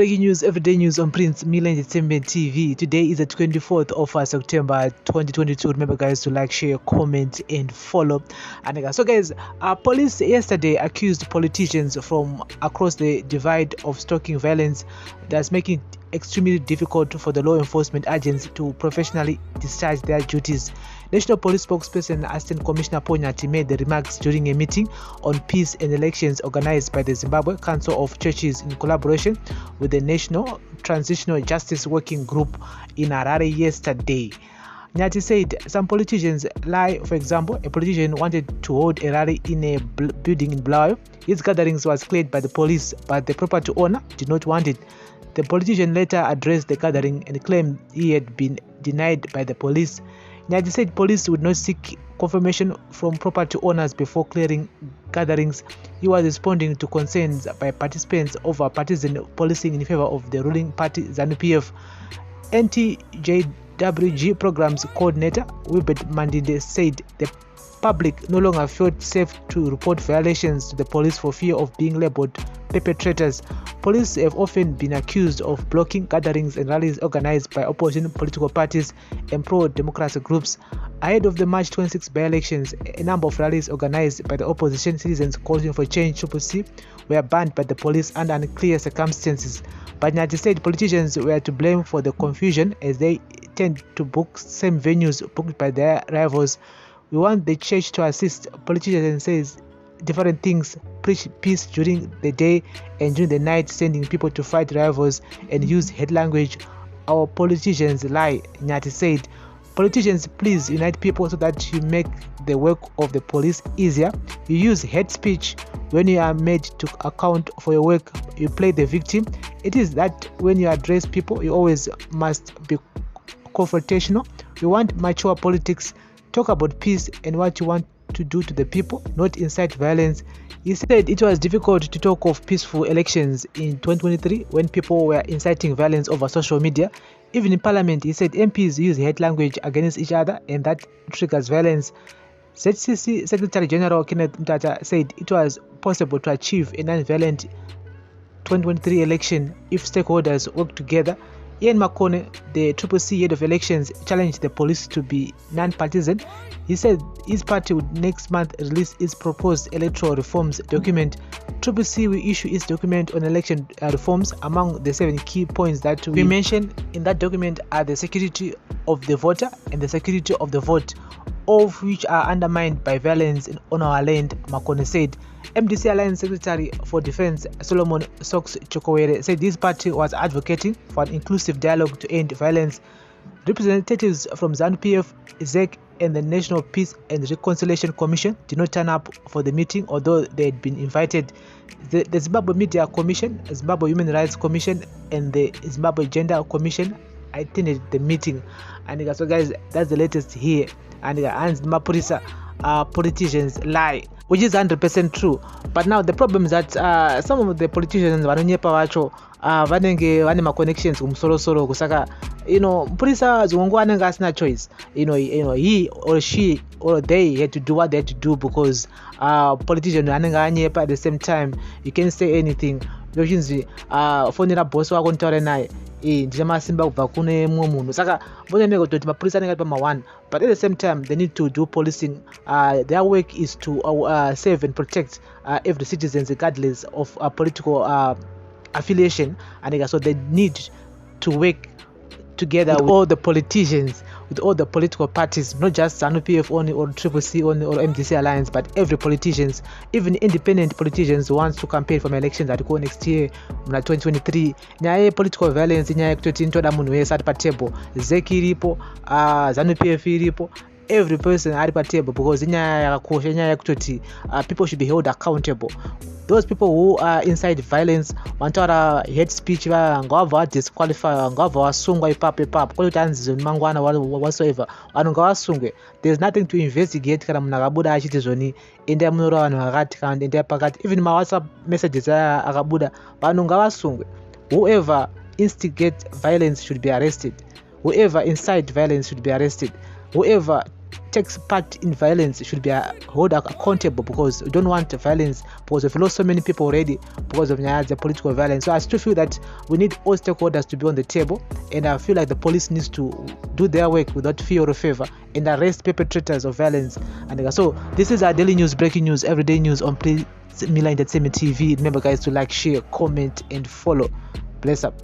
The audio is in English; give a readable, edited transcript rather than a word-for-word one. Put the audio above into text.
Breaking news, everyday news on Prince Milan Entertainment TV. Today is the 24th of September 2022. Remember, guys, to like, share, comment, and follow. And so, guys, police yesterday accused politicians from across the divide of stoking violence, that's making it extremely difficult for the law enforcement agents to professionally discharge their duties. National Police spokesperson Assistant Commissioner Ponyati made the remarks during a meeting on peace and elections organized by the Zimbabwe Council of Churches in collaboration with the National Transitional Justice Working Group in Harare yesterday. Nyati said some politicians lie. For example, a politician wanted to hold a rally in a building in Bulawayo. His gatherings was cleared by the police, but the property owner did not want it. The politician later addressed the gathering and claimed he had been denied by the police. Nyati said police would not seek confirmation from property owners before clearing gatherings. He was responding to concerns by participants over partisan policing in favor of the ruling party ZANU-PF. NTJWG programs coordinator Wilbert Mandinde said the public no longer felt safe to report violations to the police for fear of being labeled perpetrators. Police have often been accused of blocking gatherings and rallies organized by opposition political parties and pro-democracy groups. Ahead of the March 26 by-elections, a number of rallies organized by the opposition Citizens Coalition for Change (CCC) were banned by the police under unclear circumstances. But Nyati said politicians were to blame for the confusion as they tend to book same venues booked by their rivals. We want the church to assist politicians and says different things, preach peace during the day and during the night, sending people to fight rivals and use hate language. Our politicians lie, Nyati said. Politicians, please unite people so that you make the work of the police easier. You use hate speech when you are made to account for your work. You play the victim. It is that when you address people, you always must be confrontational. You want mature politics. Talk about peace and what you want to do to the people, not incite violence. He said it was difficult to talk of peaceful elections in 2023 when people were inciting violence over social media. Even in parliament, he said MPs use hate language against each other and that triggers violence. ZCC Secretary General Kenneth Mtata said it was possible to achieve a non-violent 2023 election if stakeholders work together. Ian Makone, the CCC head of elections, challenged the police to be non-partisan. He said his party would next month release its proposed electoral reforms document. CCC will issue its document on election reforms. Among the 7 key points that we mentioned in that document are the security of the voter and the security of the vote, all of which are undermined by violence on our land, Makone said. MDC Alliance Secretary for Defense Solomon Sox Chokowere said this party was advocating for an inclusive dialogue to end violence. Representatives from ZANU-PF, ZEC, and the National Peace and Reconciliation Commission did not turn up for the meeting, although they had been invited. The Zimbabwe Media Commission, Zimbabwe Human Rights Commission, and the Zimbabwe Gender Commission attended the meeting. And so, guys, that's the latest here. And Mapurisa politicians lie, which is 100% true. But now the problem is that some of the politicians vanonyepa vacho vanenge vane ma connections kumsorosoro kusaka Purisa zungu anenge asina choice. He or she or they had to do what they had to do because politicians anenge anyepa. At the same time, you can't say anything. Fonera boss wako ntaure naye ndinamasimba kubva kune mumwe munhu saka voneneka kuti mapurisa anenge ari pama1, but at the same time they need to do policing. Their work is to save and protect every citizen regardless of political affiliation, and so they need to work together with all the politicians, with all the political parties, not just ZANU-PF only or CCC only or MDC Alliance, but every politicians, even independent politicians who wants to campaign for elections that go next year, 2023. Nyaya political violence nyaya kutoti ntoda munhu wese ari patable, ZEC iripo, ZANU-PF iripo, every person ari patable because nyaya yakakosha, nyaya kutoti people should be held accountable. Those people who are inside violence, vantaura hate speech, ngavabva disqualify, ngavabva vasungwa ipapo kwete anzi mangwana whatsoever, vanhu ngavasungwe. There is nothing to investigate kana munhu akabuda achiti zvoni endai munorova vanhu vakati kana endai pakati. Even ma WhatsApp messages akabuda, vanhu ngavasungwe. Whoever instigate violence should be arrested. Whoever incite violence should be arrested. Whoever takes part in violence should be held accountable, because we don't want violence, because we've lost so many people already because of the political violence. So I still feel that we need all stakeholders to be on the table, and I feel like the police needs to do their work without fear or favor and arrest perpetrators of violence. And so this is our daily news, breaking news, everyday news on Miller Entertainment TV. Remember guys to like, share, comment and follow. Bless up.